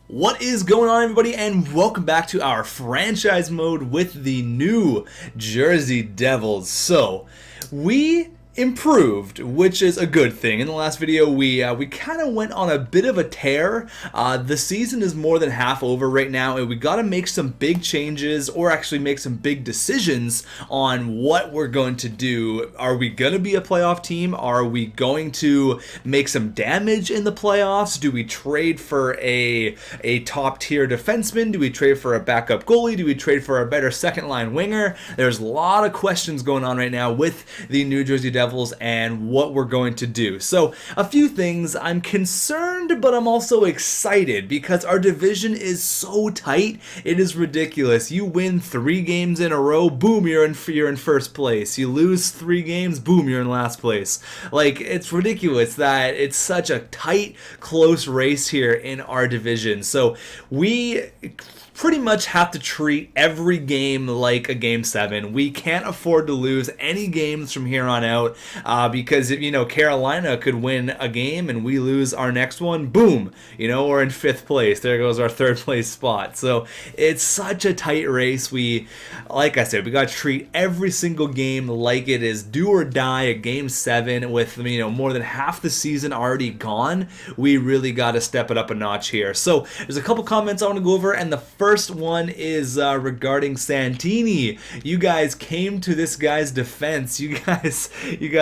What is going on, everybody, and welcome back to our franchise mode with the New Jersey Devils. So, we improved, which is a good thing. In the last video, we kind of went on a bit of a tear. The season is more than half over right now, and we got to make some big changes, or actually make some big decisions on what we're going to do. Are we going to be a playoff team? Are we going to make some damage in the playoffs? Do we trade for a top tier defenseman? Do we trade for a backup goalie? Do we trade for a better second line winger? There's a lot of questions going on right now with the New Jersey Devils and what we're going to do. So a few things. I'm concerned, but I'm also excited because our division is so tight. It is ridiculous. You win 3 games in a row, boom, you're in first place. You lose 3 games, boom, you're in last place. Like, it's ridiculous that it's such a tight, close race here in our division. So we pretty much have to treat every game like a Game 7. We can't afford to lose any games from here on out because, Carolina could win a game and we lose our next one, boom, we're in 5th place. There goes our 3rd place spot. So it's such a tight race. Like I said, we got to treat every single game like it is do or die, a Game 7 with, more than half the season already gone. We really got to step it up a notch here. So there's a couple comments I want to go over, and the first one is regarding Santini. You guys came to this guy's defense. You guys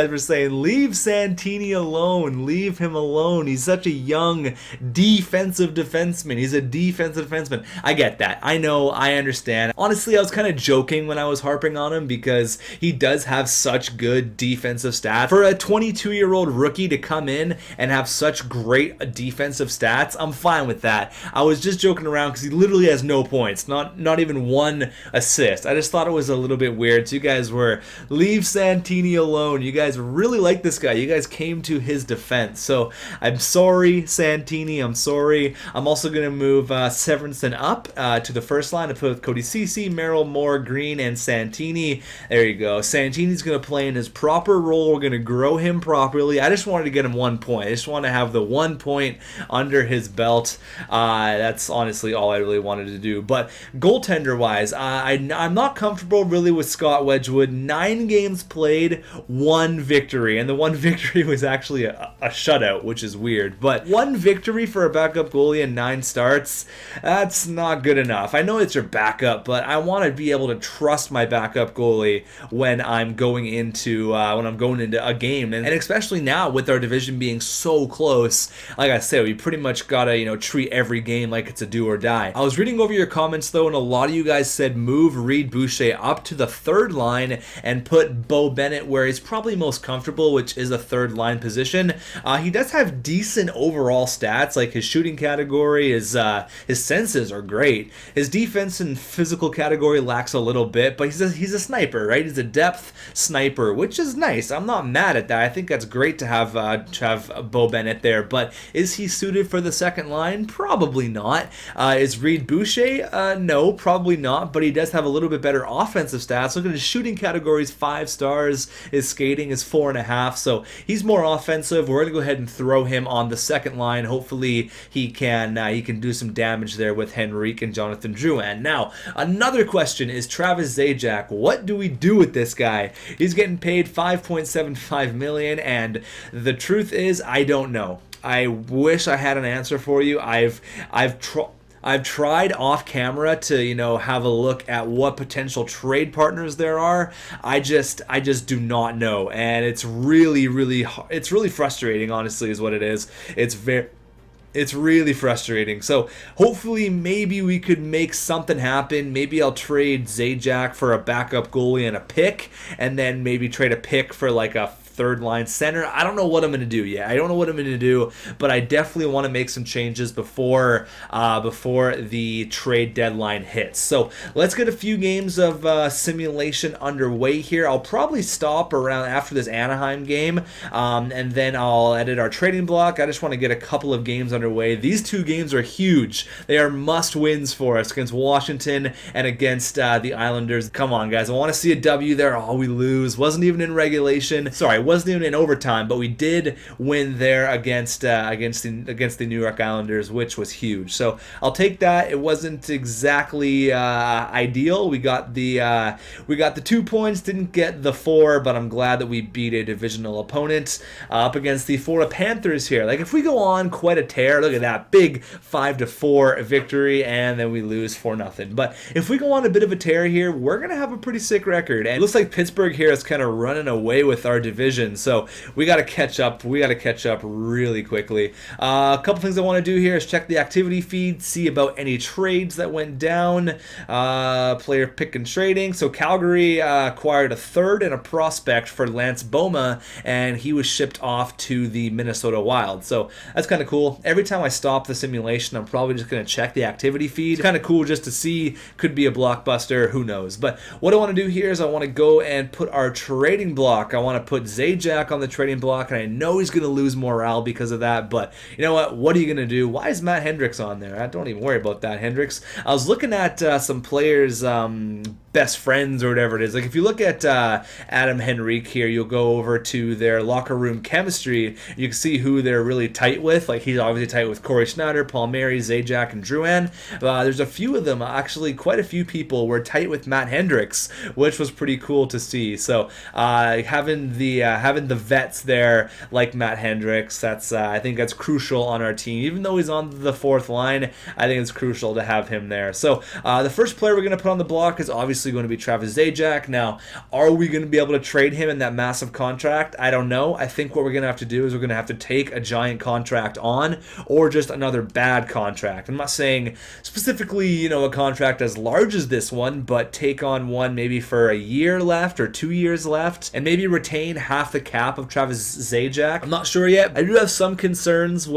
were saying, leave Santini alone. Leave him alone. He's such a young defensive defenseman. He's a defensive defenseman. I get that. I know. I understand. Honestly, I was kind of joking when I was harping on him because he does have such good defensive stats. For a 22-year-old rookie to come in and have such great defensive stats, I'm fine with that. I was just joking around because he literally has no points, not even 1 assist. I just thought it was a little bit weird. So you guys were, leave Santini alone. You guys really like this guy. You guys came to his defense. So I'm sorry, Santini. I'm sorry. I'm also going to move Severinson up to the first line to put Cody Ceci, Merrill, Moore, Green, and Santini. There you go. Santini's going to play in his proper role. We're going to grow him properly. I just wanted to get him 1 point. I just want to have the 1 point under his belt. That's honestly all I really wanted to do. But goaltender wise, I'm not comfortable really with Scott Wedgwood. 9 games played, 1 victory, and the 1 victory was actually a shutout, which is weird. But 1 victory for a backup goalie and 9 starts, that's not good enough. I know it's your backup, but I want to be able to trust my backup goalie when I'm going into a game, and especially now with our division being so close. Like I said, we pretty much gotta treat every game like it's a do or die. I was reading over your comments though, and a lot of you guys said move Reed Boucher up to the 3rd line and put Bo Bennett where he's probably most comfortable, which is a 3rd line position. He does have decent overall stats, like his shooting category, his senses are great. His defense and physical category lacks a little bit, but he's a sniper, right? He's a depth sniper, which is nice. I'm not mad at that. I think that's great to have Bo Bennett there, but is he suited for the 2nd line? Probably not. Is Reed Boucher? No, probably not, but he does have a little bit better offensive stats. Look at his shooting categories, 5 stars. His skating is 4.5, so he's more offensive. We're going to go ahead and throw him on the 2nd line. Hopefully he can do some damage there with Henrique and Jonathan Drouin. Now, another question is Travis Zajac. What do we do with this guy? He's getting paid $5.75 million, and the truth is, I don't know. I wish I had an answer for you. I've tried off camera to, have a look at what potential trade partners there are. I just do not know, and it's really frustrating, honestly, is what it is. It's really frustrating. So hopefully maybe we could make something happen. Maybe I'll trade Zajac for a backup goalie and a pick, and then maybe trade a pick for like a 3rd line center. I don't know what I'm going to do yet. I don't know what I'm going to do, but I definitely want to make some changes before the trade deadline hits. So let's get a few games of simulation underway here. I'll probably stop around after this Anaheim game, and then I'll edit our trading block. I just want to get a couple of games underway. These 2 games are huge. They are must-wins for us against Washington and against the Islanders. Come on, guys. I want to see a W there. Oh, we lose. Wasn't even in regulation. Sorry, wasn't even in overtime, but we did win there against the New York Islanders, which was huge. So I'll take that. It wasn't exactly ideal. We got the 2 points, didn't get the 4, but I'm glad that we beat a divisional opponent up against the Florida Panthers here. Like, if we go on quite a tear, look at that big 5-4 victory, and then we lose 4-0. But if we go on a bit of a tear here, we're gonna have a pretty sick record. And it looks like Pittsburgh here is kind of running away with our division, so we got to catch up. We got to catch up really quickly. A couple things I want to do here is check the activity feed, see about any trades that went down. Player pick and trading. So Calgary acquired a third and a prospect for Lance Boma, and he was shipped off to the Minnesota Wild. So that's kind of cool. Every time I stop the simulation, I'm probably just going to check the activity feed. It's kind of cool just to see. Could be a blockbuster. Who knows? But what I want to do here is I want to go and put our trading block. I want to put Zajac on the trading block, and I know he's going to lose morale because of that, but you know what? What are you going to do? Why is Matt Hendricks on there? I don't even worry about that, Hendricks. I was looking at some players' best friends or whatever it is. Like, if you look at Adam Henrique here, you'll go over to their locker room chemistry. You can see who they're really tight with. Like, he's obviously tight with Corey Schneider, Paul Mary, Zajac, and Drouin. There's a few of them, actually, quite a few people were tight with Matt Hendricks, which was pretty cool to see. So having the vets there like Matt Hendricks, that's I think that's crucial on our team. Even though he's on the fourth line, I think it's crucial to have him there. So the first player we're going to put on the block is obviously going to be Travis Zajac. Now, are we going to be able to trade him in that massive contract? I don't know. I think what we're going to have to do is we're going to have to take a giant contract on, or just another bad contract. I'm not saying specifically, a contract as large as this one, but take on one maybe for a year left or 2 years left, and maybe retain half the cap of Travis Zajac. I'm not sure yet. I do have some concerns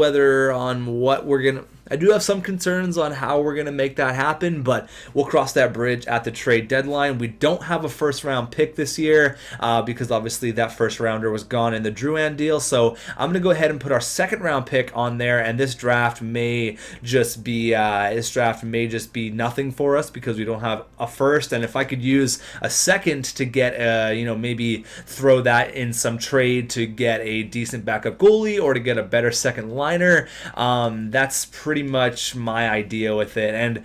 I do have some concerns on how we're going to make that happen, but we'll cross that bridge at the trade deadline. We don't have a first-round pick this year because obviously that first-rounder was gone in the Drouin deal, so I'm going to go ahead and put our second-round pick on there, and this draft may just be nothing for us because we don't have a first, and if I could use a second to get, maybe throw that in some trade to get a decent backup goalie or to get a better second liner, that's pretty much my idea with it. And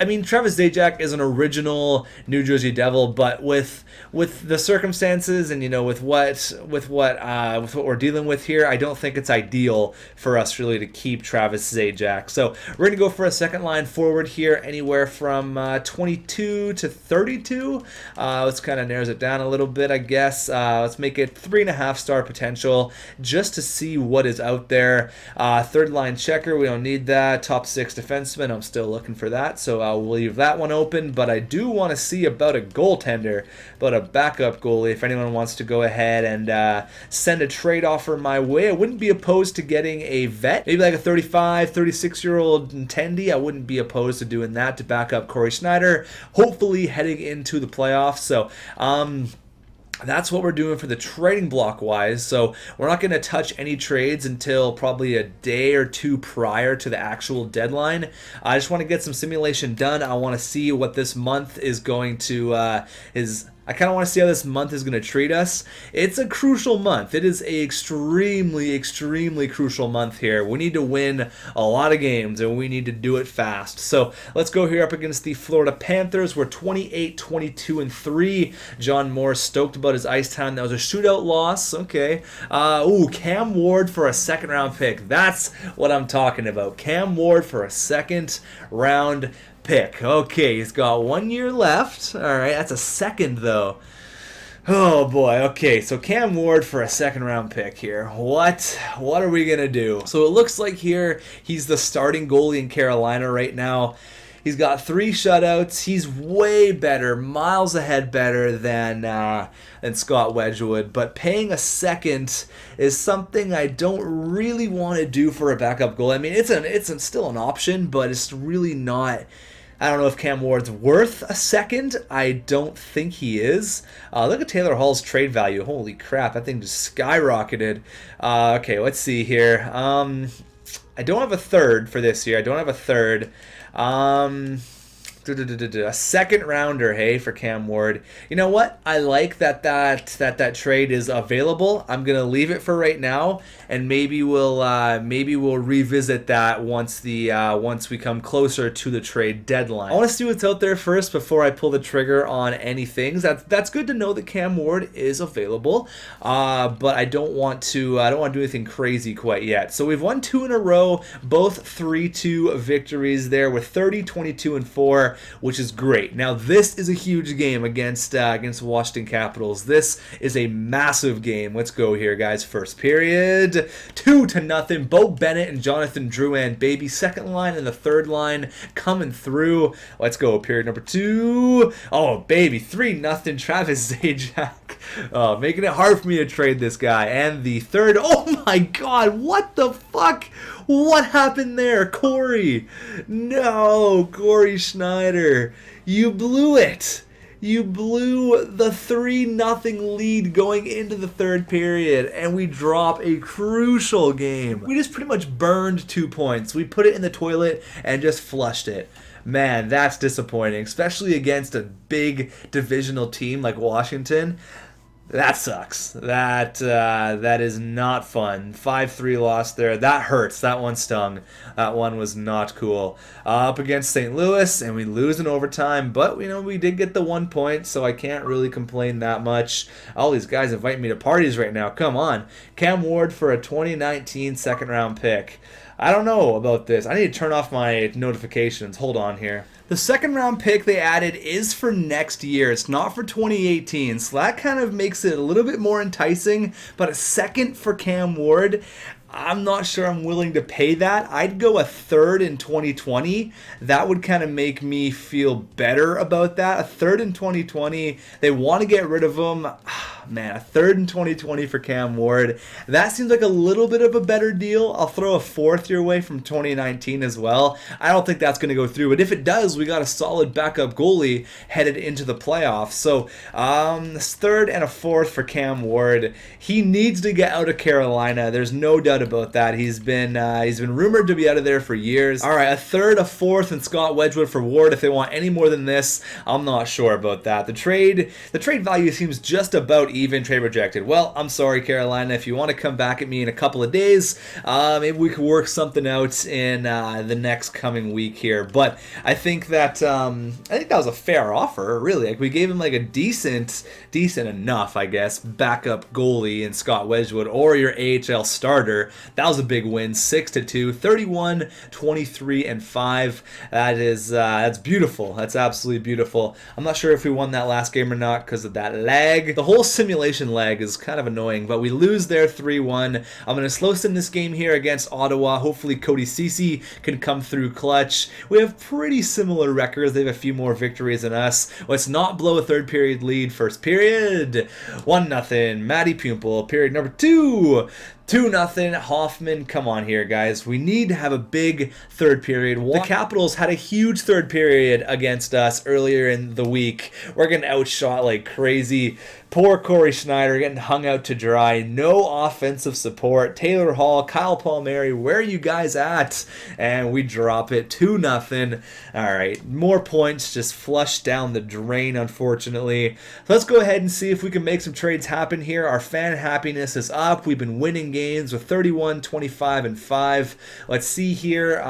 I mean, Travis Zajac is an original New Jersey Devil, but with the circumstances and with what we're dealing with here, I don't think it's ideal for us really to keep Travis Zajac. So we're gonna go for a second line forward here, anywhere from 22 to 32. Let's kind of narrows it down a little bit, I guess. Let's make it 3.5 star potential just to see what is out there. Third line checker, we don't need that. Top 6 defenseman, I'm still looking for that, so I'll leave that one open. But I do want to see about a goaltender, about a backup goalie. If anyone wants to go ahead and send a trade offer my way, I wouldn't be opposed to getting a vet, maybe like a 35, 36-year-old Tendi. I wouldn't be opposed to doing that to back up Corey Schneider, hopefully heading into the playoffs. So that's what we're doing for the trading block wise. So we're not going to touch any trades until probably a day or two prior to the actual deadline. I just want to get some simulation done. I want to see what this month is going to I kind of want to see how this month is going to treat us. It's a crucial month. It is a extremely, extremely crucial month here. We need to win a lot of games, and we need to do it fast. So let's go here up against the Florida Panthers. We're 28, 22, and 3. John Moore stoked about his ice time. That was a shootout loss. Okay. Cam Ward for a second-round pick. That's what I'm talking about. Cam Ward for a second-round pick. Okay, he's got 1 year left. All right, that's a second though. Oh boy. Okay, so Cam Ward for a second-round pick here. What are we gonna do? So it looks like here he's the starting goalie in Carolina right now. He's got 3 shutouts. He's way better, miles ahead better than Scott Wedgwood. But paying a second is something I don't really want to do for a backup goal. I mean, it's still an option, but it's really not. I don't know if Cam Ward's worth a second. I don't think he is. Look at Taylor Hall's trade value. Holy crap, that thing just skyrocketed. Okay, let's see here. I don't have a third for this year. I don't have a third. A second rounder, hey, for Cam Ward. You know what? I like that trade is available. I'm gonna leave it for right now, and maybe we'll revisit that once we come closer to the trade deadline. I want to see what's out there first before I pull the trigger on any things. That's good to know that Cam Ward is available, but I don't want to do anything crazy quite yet. So we've won 2 in a row, both 3-2 victories there with 30, 22, and 4, which is great. Now this is a huge game against Washington Capitals. This is a massive game. Let's go here, guys. First period, 2-0. Bo Bennett and Jonathan Drouin, baby. Second line and the third line coming through. Let's go. Period number 2. Oh, baby. 3-0. Travis Zajac. Making it hard for me to trade this guy. And the third. Oh my God. What the fuck? What happened there? Corey. No. Corey Schneider. You blew it. You blew the 3-0 lead going into the third period, and we drop a crucial game. We just pretty much burned 2 points. We put it in the toilet and just flushed it. Man, that's disappointing, especially against a big divisional team like Washington. That sucks. That is not fun. 5-3 loss there. That hurts. That one stung. That one was not cool. Up against St. Louis, and we lose in overtime, but we did get the 1 point, so I can't really complain that much. All these guys invite me to parties right now. Come on. Cam Ward for a 2019 second-round pick. I don't know about this. I need to turn off my notifications. Hold on here. The second round pick they added is for next year. It's not for 2018, so that kind of makes it a little bit more enticing, but a second for Cam Ward, I'm not sure I'm willing to pay that. I'd go a third in 2020. That would kind of make me feel better about that. A third in 2020. They want to get rid of him. Man, a third in 2020 for Cam Ward. That seems like a little bit of a better deal. I'll throw a fourth your way from 2019 as well. I don't think that's going to go through, but if it does, we got a solid backup goalie headed into the playoffs. So, third and a fourth for Cam Ward. He needs to get out of Carolina. There's no doubt about that. He's been rumored to be out of there for years. All right, a third, a fourth, and Scott Wedgwood for Ward. If they want any more than this, I'm not sure about that. The trade value seems just about even. Trade rejected. Well, I'm sorry, Carolina. If you want to come back at me in a couple of days, maybe we could work something out in the next coming week here. But I think that was a fair offer, really. Like, we gave him like a decent enough, I guess, backup goalie in Scott Wedgwood or your AHL starter. That was a big win. 6-2, 31, 23, and 5. That's beautiful. That's absolutely beautiful. I'm not sure if we won that last game or not because of that lag. The whole simulation lag is kind of annoying, but we lose there 3-1. I'm going to slow sim this game here against Ottawa. Hopefully Cody Ceci can come through clutch. We have pretty similar records. They have a few more victories than us. Let's not blow a third period lead. First period, 1-0. Matty Pumple. Period number 2. 2-0, Hoffman. Come on here, guys. We need to have a big third period. The Capitals had a huge third period against us earlier in the week. We're getting outshot like crazy. Poor Corey Schneider getting hung out to dry. No offensive support. Taylor Hall, Kyle Palmieri, where are you guys at? And we drop it 2-0. All right, more points just flushed down the drain, unfortunately. So let's go ahead and see if we can make some trades happen here. Our fan happiness is up. We've been winning games with 31, 25, and 5. Let's see here.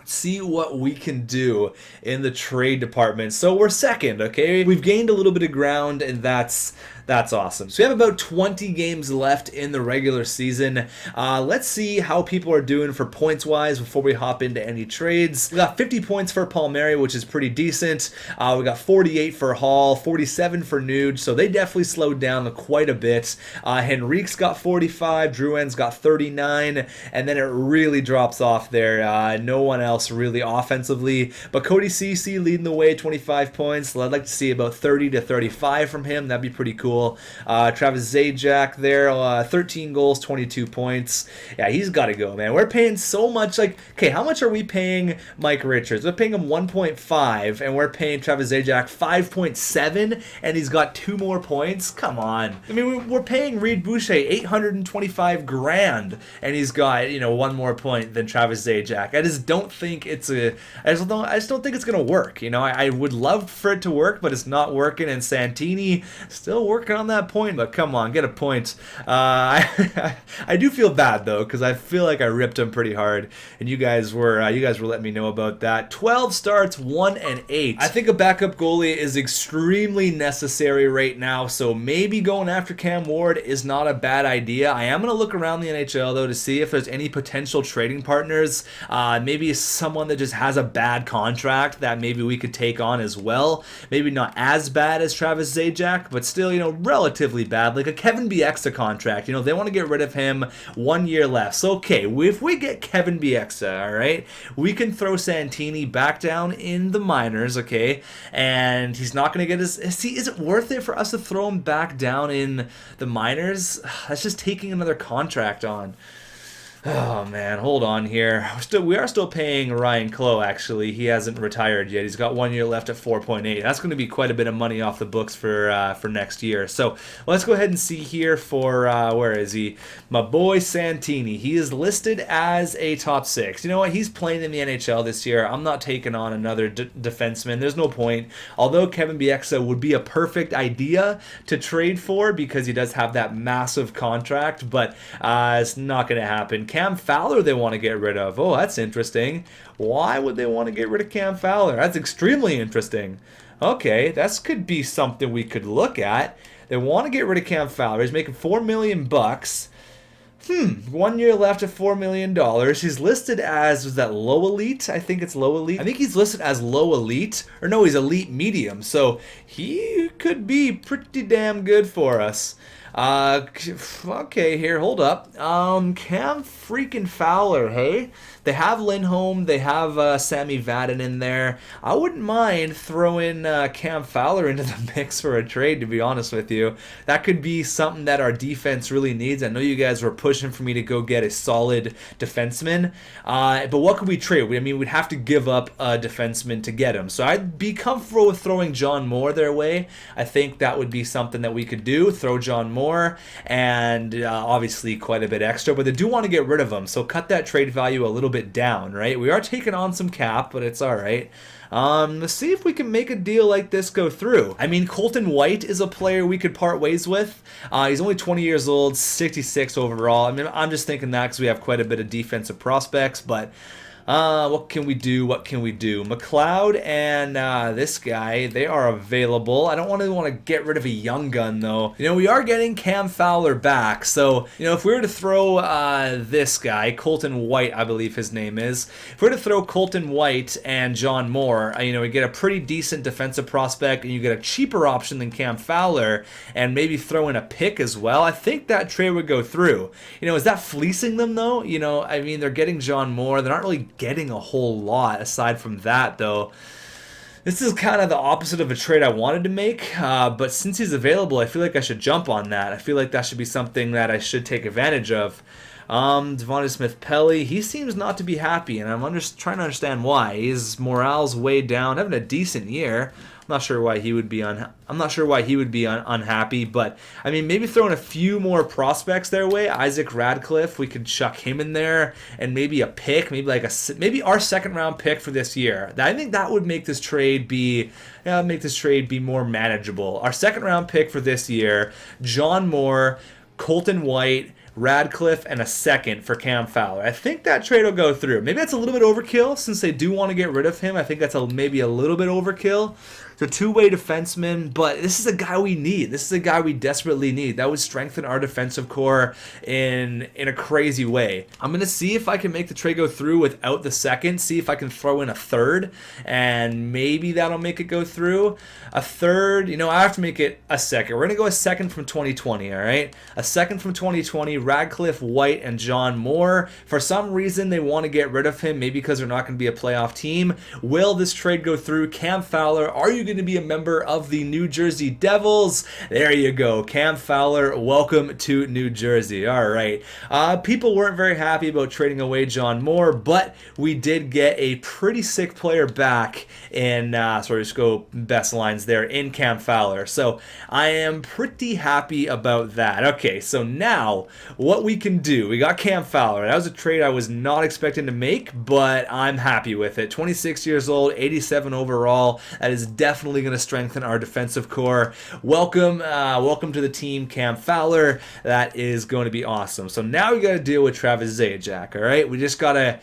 See what we can do in the trade department. So we're second, okay? We've gained a little bit of ground, and that's awesome. So we have about 20 games left in the regular season. Let's see how people are doing for points-wise before we hop into any trades. We got 50 points for Palmieri, which is pretty decent. We got 48 for Hall, 47 for Nuge, so they definitely slowed down quite a bit. Henrique's got 45, Drouin's got 39, and then it really drops off there. No one else really offensively, but Cody Ceci leading the way, 25 points. So I'd like to see about 30 to 35 from him. That'd be pretty cool. cool. Travis Zajac there, 13 goals, 22 points. Yeah, he's got to go, man. We're paying so much. Like, okay, how much are we paying Mike Richards? We're paying him 1.5, and we're paying Travis Zajac 5.7, and he's got 2 more points. Come on. I mean, we're paying Reed Boucher 825 grand, and he's got 1 more point than Travis Zajac. I just don't think it's I just don't think it's gonna work. I would love for it to work, but it's not working. And Santini still working on that point, but come on, get a point. I do feel bad though, because I feel like I ripped him pretty hard, and you guys were letting me know about that. 12 starts, 1-8. I think a backup goalie is extremely necessary right now, so maybe going after Cam Ward is not a bad idea. I am gonna look around the NHL though to see if there's any potential trading partners. Maybe someone that just has a bad contract that maybe we could take on as well. Maybe not as bad as Travis Zajac, but still, relatively bad. Like a Kevin Bieksa contract. They want to get rid of him. 1 year left. So, okay, if we get Kevin Bieksa, all right, we can throw Santini back down in the minors, okay, and he's not going to get his... See, is it worth it for us to throw him back down in the minors? That's just taking another contract on. Oh man, hold on here. We are still paying Ryan Clough, actually. He hasn't retired yet. He's got 1 year left at 4.8. That's going to be quite a bit of money off the books for next year. So let's go ahead and see here for, where is he? My boy Santini. He is listed as a top 6. You know what? He's playing in the NHL this year. I'm not taking on another defenseman. There's no point. Although Kevin Bieksa would be a perfect idea to trade for because he does have that massive contract, but it's not going to happen. Cam Fowler they want to get rid of. Oh, that's interesting. Why would they want to get rid of Cam Fowler? That's extremely interesting. Okay, that could be something we could look at. They want to get rid of Cam Fowler. He's making $4 million. 1 year left at $4 million. He's listed as, was that low elite? I think it's low elite. I think he's listed as low elite. Or no, he's elite medium. So he could be pretty damn good for us. Okay, here, hold up. Cam freaking Fowler, hey? They have Lindholm, they have Sami Vatanen in there. I wouldn't mind throwing Cam Fowler into the mix for a trade, to be honest with you. That could be something that our defense really needs. I know you guys were pushing for me to go get a solid defenseman, but what could we trade? We'd have to give up a defenseman to get him. So I'd be comfortable with throwing John Moore their way. I think that would be something that we could do, throw John Moore, and obviously quite a bit extra, but they do want to get rid of him, so cut that trade value a little bit down, right? We are taking on some cap, but it's all right. Let's see if we can make a deal like this go through. Colton White is a player we could part ways with. He's only 20 years old, 66 overall. I'm just thinking that because we have quite a bit of defensive prospects, but what can we do? McLeod and this guy, they are available. I don't want to get rid of a young gun, though. We are getting Cam Fowler back. So, if we were to throw this guy, Colton White, I believe his name is. If we were to throw Colton White and John Moore, we get a pretty decent defensive prospect, and you get a cheaper option than Cam Fowler, and maybe throw in a pick as well. I think that trade would go through. Is that fleecing them, though? They're getting John Moore. They're not really getting a whole lot aside from that, though. This is kind of the opposite of a trade I wanted to make, but since he's available, I feel like I should jump on that. I feel like that should be something that I should take advantage of. Devonta Smith-Pelly, he seems not to be happy, and I'm trying to understand why. His morale's way down, having a decent year. I'm not sure why he would be unhappy, but maybe throwing a few more prospects their way. Isaac Radcliffe, we could chuck him in there, and maybe a pick, maybe our second round pick for this year. I think that would make this trade be more manageable. Our second round pick for this year, John Moore, Colton White, Radcliffe, and a second for Cam Fowler. I think that trade will go through. Maybe that's a little bit overkill since they do want to get rid of him. I think that's maybe a little bit overkill. It's a two-way defenseman, but this is a guy we need. This is a guy we desperately need. That would strengthen our defensive core in a crazy way. I'm going to see if I can make the trade go through without the second, see if I can throw in a third, and maybe that'll make it go through. A third, I have to make it a second. We're going to go a second from 2020, all right? A second from 2020, Radcliffe, White, and John Moore. For some reason, they want to get rid of him, maybe because they're not going to be a playoff team. Will this trade go through? Cam Fowler, are you going going to be a member of the New Jersey Devils. There you go. Cam Fowler, welcome to New Jersey. All right. People weren't very happy about trading away John Moore, but we did get a pretty sick player back in, sorry, just go best lines there, in Cam Fowler. So I am pretty happy about that. Okay, so now what we can do, we got Cam Fowler. That was a trade I was not expecting to make, but I'm happy with it. 26 years old, 87 overall. That is definitely going to strengthen our defensive core. Welcome to the team, Cam Fowler. That is going to be awesome. So now we got to deal with Travis Zajac, all right? We just gotta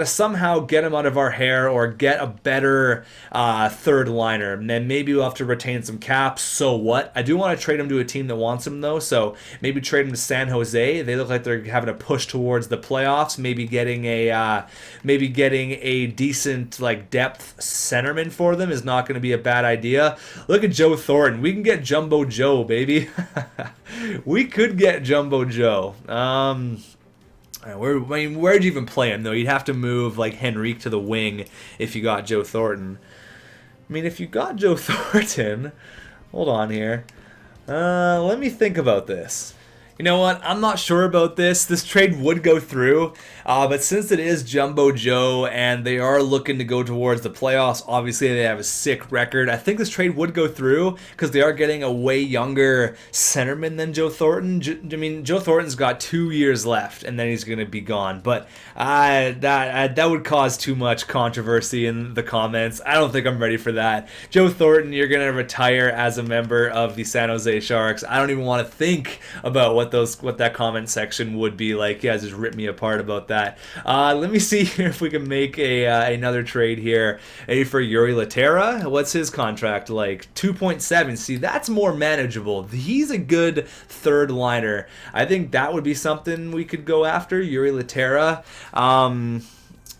somehow get him out of our hair or get a better third liner. And then maybe we'll have to retain some caps. So what? I do want to trade him to a team that wants him, though. So maybe trade him to San Jose. They look like they're having a push towards the playoffs. Maybe getting a decent like depth centerman for them is not going to be a bad idea. Look at Joe Thornton. We can get Jumbo Joe, baby. We could get Jumbo Joe. Where'd you even play him, though? You'd have to move like Henrique to the wing if you got Joe Thornton. I mean, if you got Joe Thornton, hold on here. Let me think about this. You know what? I'm not sure about this. This trade would go through, but since it is Jumbo Joe and they are looking to go towards the playoffs, obviously they have a sick record. I think this trade would go through because they are getting a way younger centerman than Joe Thornton. Joe Thornton's got 2 years left and then he's going to be gone. But that would cause too much controversy in the comments. I don't think I'm ready for that. Joe Thornton, you're going to retire as a member of the San Jose Sharks. I don't even want to think about what that comment section would be like. You guys just rip me apart about that. Let me see here if we can make another trade here. For Yuri Laterra. What's his contract like? 2.7. See, that's more manageable. He's a good third liner. I think that would be something we could go after. Yuri Laterra.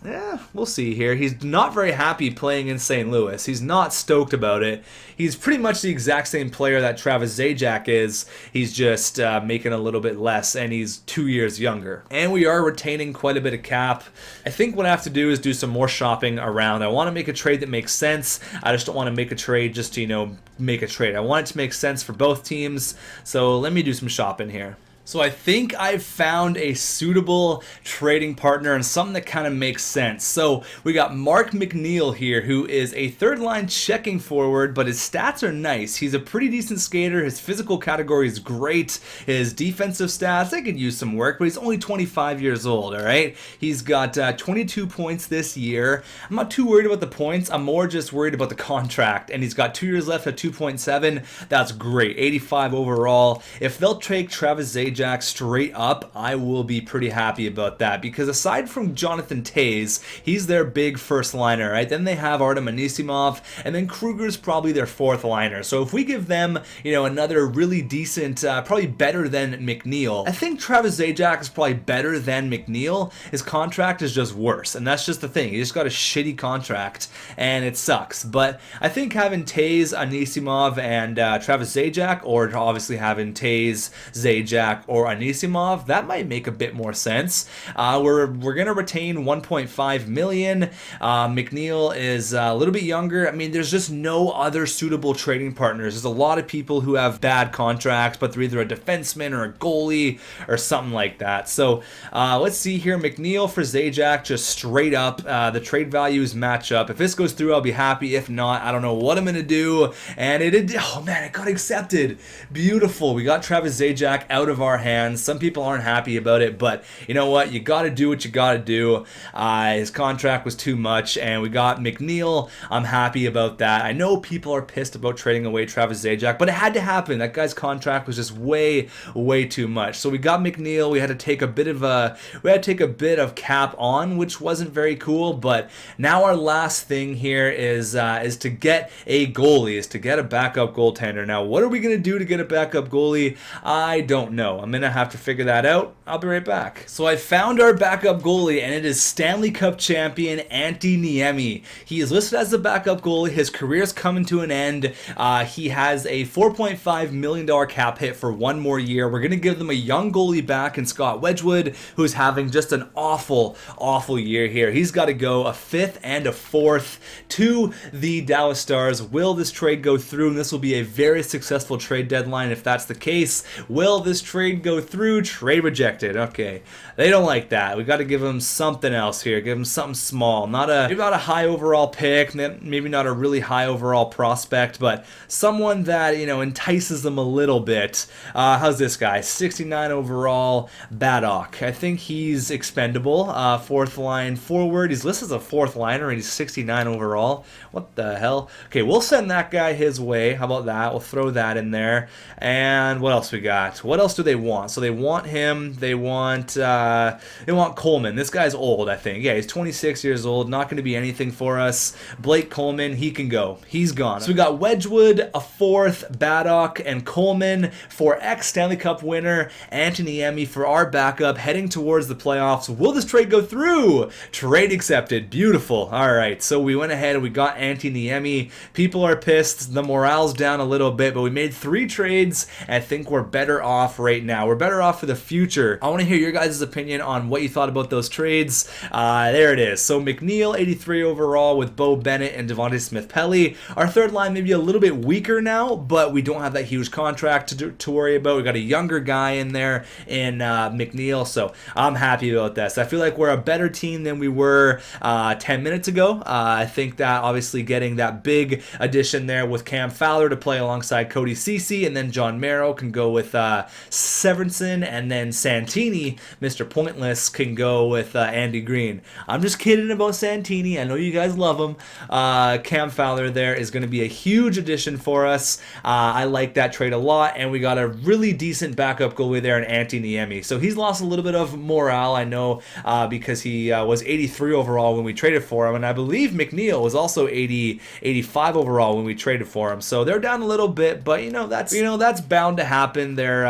Yeah, we'll see here. He's not very happy playing in St. Louis. He's not stoked about it. He's pretty much the exact same player that Travis Zajac is. He's just making a little bit less, and he's 2 years younger. And we are retaining quite a bit of cap. I think what I have to do is do some more shopping around. I want to make a trade that makes sense. I just don't want to make a trade just to, make a trade. I want it to make sense for both teams. So let me do some shopping here. So I think I've found a suitable trading partner and something that kind of makes sense. So we got Mark Macneill here, who is a third line checking forward, but his stats are nice. He's a pretty decent skater. His physical category is great. His defensive stats, they could use some work, but he's only 25 years old, all right? He's got 22 points this year. I'm not too worried about the points. I'm more just worried about the contract, and he's got 2 years left at 2.7. That's great. 85 overall. If they'll take Travis Zajac straight up, I will be pretty happy about that, because aside from Jonathan Toews, he's their big first liner, right? Then they have Artem Anisimov, and then Kruger's probably their fourth liner. So if we give them, another really decent, probably better than Macneill. I think Travis Zajac is probably better than Macneill. His contract is just worse, and that's just the thing. He just got a shitty contract, and it sucks. But I think having Toews, Anisimov, and Travis Zajac, or obviously having Toews, Zajac, or Anisimov, that might make a bit more sense. We're gonna retain 1.5 million. Macneill is a little bit younger. I mean, there's just no other suitable trading partners. There's a lot of people who have bad contracts, but they're either a defenseman or a goalie or something like that. So let's see here. Macneill for Zajac, just straight up. The trade values match up. If this goes through, I'll be happy. If not, I don't know what I'm gonna do. And oh man, it got accepted. Beautiful. We got Travis Zajac out of our hands. Some people aren't happy about it, but you know what? You got to do what you got to do. His contract was too much, and we got Macneill. I'm happy about that. I know people are pissed about trading away Travis Zajac, but it had to happen. That guy's contract was just way too much. So we got Macneill. We had to take a bit of cap on, which wasn't very cool. But now our last thing here is to get a goalie, is to get a backup goaltender. Now, what are we gonna do to get a backup goalie? I don't know. though. I'm going to have to figure that out. I'll be right back. So I found our backup goalie, and it is Stanley Cup champion Antti Niemi. He is listed as the backup goalie. His career's coming to an end. He has a $4.5 million cap hit for one more year. We're going to give them a young goalie back in Scott Wedgwood, who's having just an awful year here. He's got to go a 5th and a 4th to the Dallas Stars. Will this trade go through? And this will be a very successful trade deadline if that's the case. Will this trade go through? Trade rejected. Okay. They don't like that. We got to give them something else here. Give them something small. Maybe not a high overall pick, maybe not a really high overall prospect, but someone that, entices them a little bit. How's this guy? 69 overall, Zajac. I think he's expendable. 4th line forward. He's listed as a 4th liner and he's 69 overall. What the hell? Okay, we'll send that guy his way. How about that? We'll throw that in there. And what else we got? What else do they want? So they want him. They want Coleman. This guy's old, I think. Yeah, he's 26 years old. Not going to be anything for us. Blake Coleman, he can go. He's gone. So we got Wedgwood, a 4th, Zajac, and Coleman for ex-Stanley Cup winner Antti Niemi for our backup heading towards the playoffs. Will this trade go through? Trade accepted. Beautiful. All right, so we went ahead and we got Antti Niemi. People are pissed. The morale's down a little bit, but we made 3 trades, and I think we're better off right now. We're better off for the future. I want to hear your guys' opinion on what you thought about those trades. There it is. So Macneill, 83 overall with Bo Bennett and Devontae Smith-Pelly. Our 3rd line maybe a little bit weaker now, but we don't have that huge contract to worry about. We got a younger guy in there in Macneill, so I'm happy about this. I feel like we're a better team than we were 10 minutes ago. I think that obviously getting that big addition there with Cam Fowler to play alongside Cody Ceci, and then John Merrill can go with Severinsen, and then Santini, Mr. Pointless, can go with Andy Green. I'm just kidding about Santini. I know you guys love him. Cam Fowler there is going to be a huge addition for us. I like that trade a lot, and we got a really decent backup goalie there in Antti Niemi. So he's lost a little bit of morale, I know, because he was 83 overall when we traded for him, and I believe Macneill was also 85 overall when we traded for him. So they're down a little bit, but that's bound to happen. They're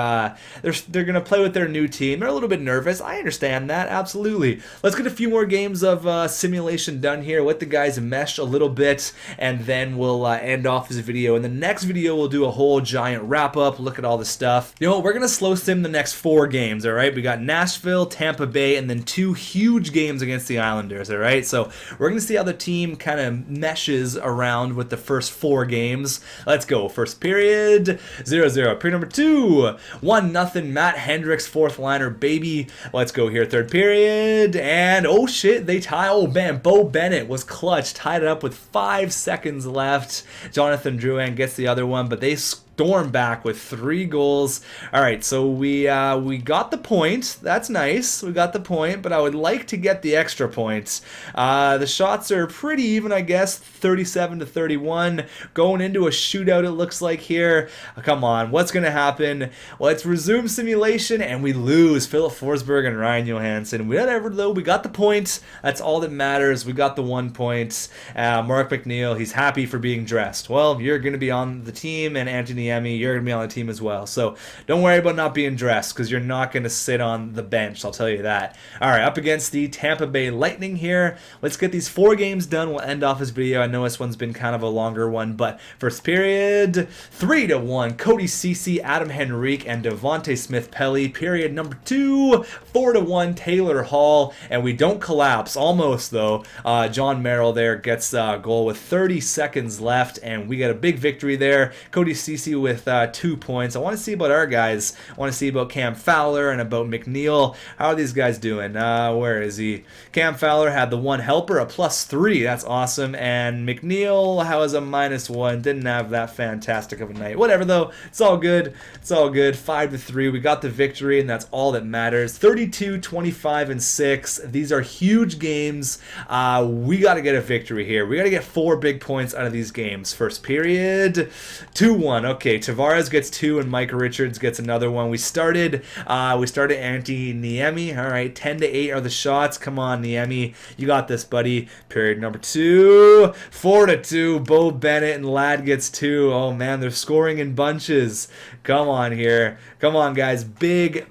going to play with their new team. They're a little bit nervous. I understand that, absolutely. Let's get a few more games of simulation done here. Let the guys mesh a little bit, and then we'll end off this video. In the next video, we'll do a whole giant wrap-up, look at all the stuff. We're going to slow sim the next 4 games, all right? We got Nashville, Tampa Bay, and then 2 huge games against the Islanders, all right? So we're going to see how the team kind of meshes around with the first 4 games. Let's go. First period, 0-0. Period number 2, 1-0. Matt Hendricks, 4th liner, baby. Let's go here. 3rd period, and oh shit, they tie. Oh man, Bo Bennett was clutch, tied it up with 5 seconds left. Jonathan Drouin gets the other one, but they storm back with 3 goals. All right, so we got the point. That's nice. We got the point, but I would like to get the extra points. The shots are pretty even, I guess, 37-31. Going into a shootout, it looks like here. Come on, what's going to happen? Let's resume simulation, and we lose. Philip Forsberg and Ryan Johansson. Whatever, though, we got the point. That's all that matters. We got the 1 point. Mark Macneill, he's happy for being dressed. Well, you're going to be on the team, and Anthony Niemi, you're going to be on the team as well. So don't worry about not being dressed, because you're not going to sit on the bench, I'll tell you that. All right, up against the Tampa Bay Lightning here. Let's get these 4 games done. We'll end off this video. I know this one's been kind of a longer one, but first period, 3-1. Cody Ceci, Adam Henrique, and Devontae Smith-Pelly. Period number 2, 4-1. Taylor Hall, and we don't collapse. Almost, though. John Merrill there gets a goal with 30 seconds left, and we get a big victory there. Cody Ceci with 2 points. I want to see about our guys. I want to see about Cam Fowler and about Macneill. How are these guys doing? Where is he? Cam Fowler had the 1 helper, a +3. That's awesome. And Macneill has a -1. Didn't have that fantastic of a night. Whatever, though. It's all good. It's all good. 5-3. We got the victory, and that's all that matters. 32, 25, and 6. These are huge games. We got to get a victory here. We got to get 4 big points out of these games. First period, 2-1. Okay. Okay, Tavares gets 2 and Mike Richards gets another one. We started Antti Niemi. All right, 10-8 are the shots. Come on, Niemi, you got this, buddy. Period number 2, 4-2. Bo Bennett and Ladd gets 2. Oh man, they're scoring in bunches. Come on here. Come on, guys. Big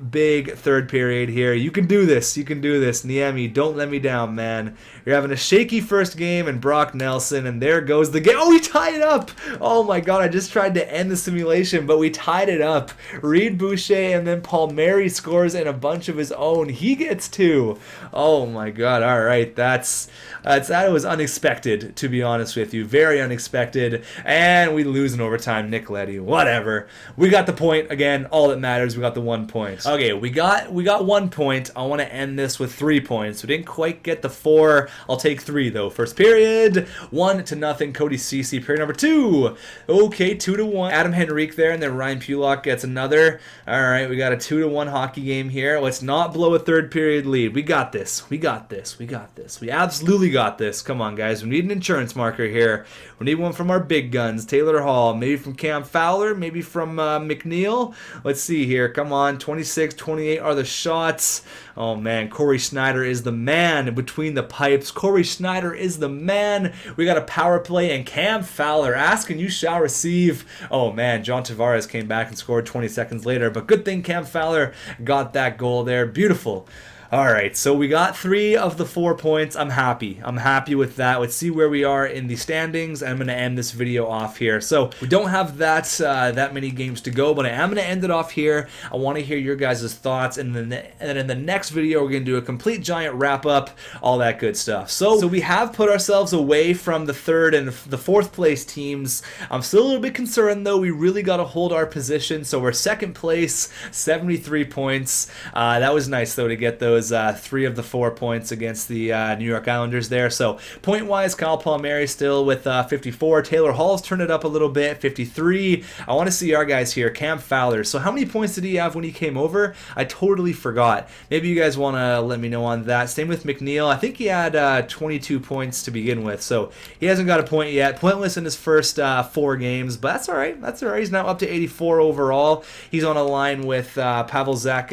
third period here. You can do this. You can do this. Niemi, don't let me down, man. You're having a shaky first game, and Brock Nelson, and there goes the game. Oh, we tied it up. Oh my god, I just tried to end the simulation, but we tied it up. Reed Boucher and then Palmieri scores in a bunch of his own. He gets 2. Oh my god. All right, that was unexpected, to be honest with you. Very unexpected. And we lose in overtime. Nick Leddy. Whatever. We got the point. Again, all that matters, we got the 1 point. Okay, we got 1 point. I want to end this with 3 points. We didn't quite get the 4. I'll take 3 though. First period, 1-0. Cody Ceci. Period number 2. Okay, 2-1. Adam Henrique there, and then Ryan Pulock gets another. All right, we got a 2-1 hockey game here. Let's not blow a third period lead. We got this. We got this. We got this. We absolutely got this. Come on, guys. We need an insurance marker here. We need one from our big guns. Taylor Hall. Maybe from Cam Fowler. Maybe from Macneill. Let's see here. Come on. 26-28 are the shots. Oh, man. Corey Schneider is the man between the pipes. Corey Schneider is the man. We got a power play, and Cam Fowler. Ask and you shall receive. Oh, man. John Tavares came back and scored 20 seconds later. But good thing Cam Fowler got that goal there. Beautiful. All right, so we got 3 of the 4 points. I'm happy. I'm happy with that. Let's see where we are in the standings. I'm going to end this video off here. So we don't have that many games to go, but I am going to end it off here. I want to hear your guys' thoughts, and then in the next video, we're going to do a complete giant wrap-up, all that good stuff. So we have put ourselves away from the 3rd and the 4th place teams. I'm still a little bit concerned, though. We really got to hold our position. So we're 2nd place, 73 points. That was nice, though, to get those 3 of the 4 points against the New York Islanders there. So point-wise, Kyle Palmieri still with 54. Taylor Hall's turned it up a little bit, 53. I want to see our guys here. Cam Fowler. So how many points did he have when he came over? I totally forgot. Maybe you guys want to let me know on that. Same with Macneill. I think he had 22 points to begin with. So he hasn't got a point yet. Pointless in his first 4 games, but that's all right. That's all right. He's now up to 84 overall. He's on a line with Pavel Zajac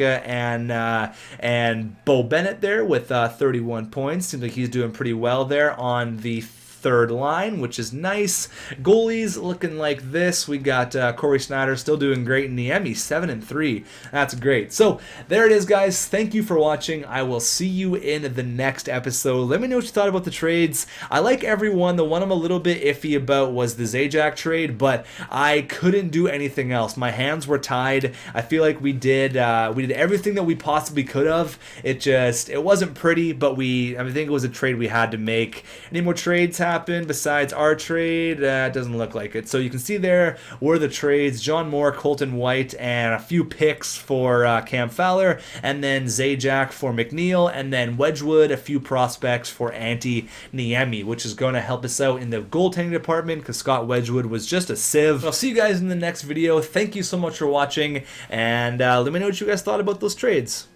and Bo Bennett there with 31 points. Seems like he's doing pretty well there on the 3rd line, which is nice. Goalies looking like this. We got Corey Schneider still doing great in the Emmy, 7-3. That's great. So there it is, guys. Thank you for watching. I will see you in the next episode. Let me know what you thought about the trades. I like everyone. The one I'm a little bit iffy about was the Zajac trade, but I couldn't do anything else. My hands were tied. I feel like we did everything that we possibly could have. It wasn't pretty, but I think it was a trade we had to make. Any more trades happen besides our trade? It doesn't look like it. So you can see there were the trades: John Moore, Colton White, and a few picks for Cam Fowler, and then Zajac for Macneill, and then Wedgwood, a few prospects for Antti Niemi, which is going to help us out in the goaltending department because Scott Wedgwood was just a sieve. I'll see you guys in the next video. Thank you so much for watching, and let me know what you guys thought about those trades.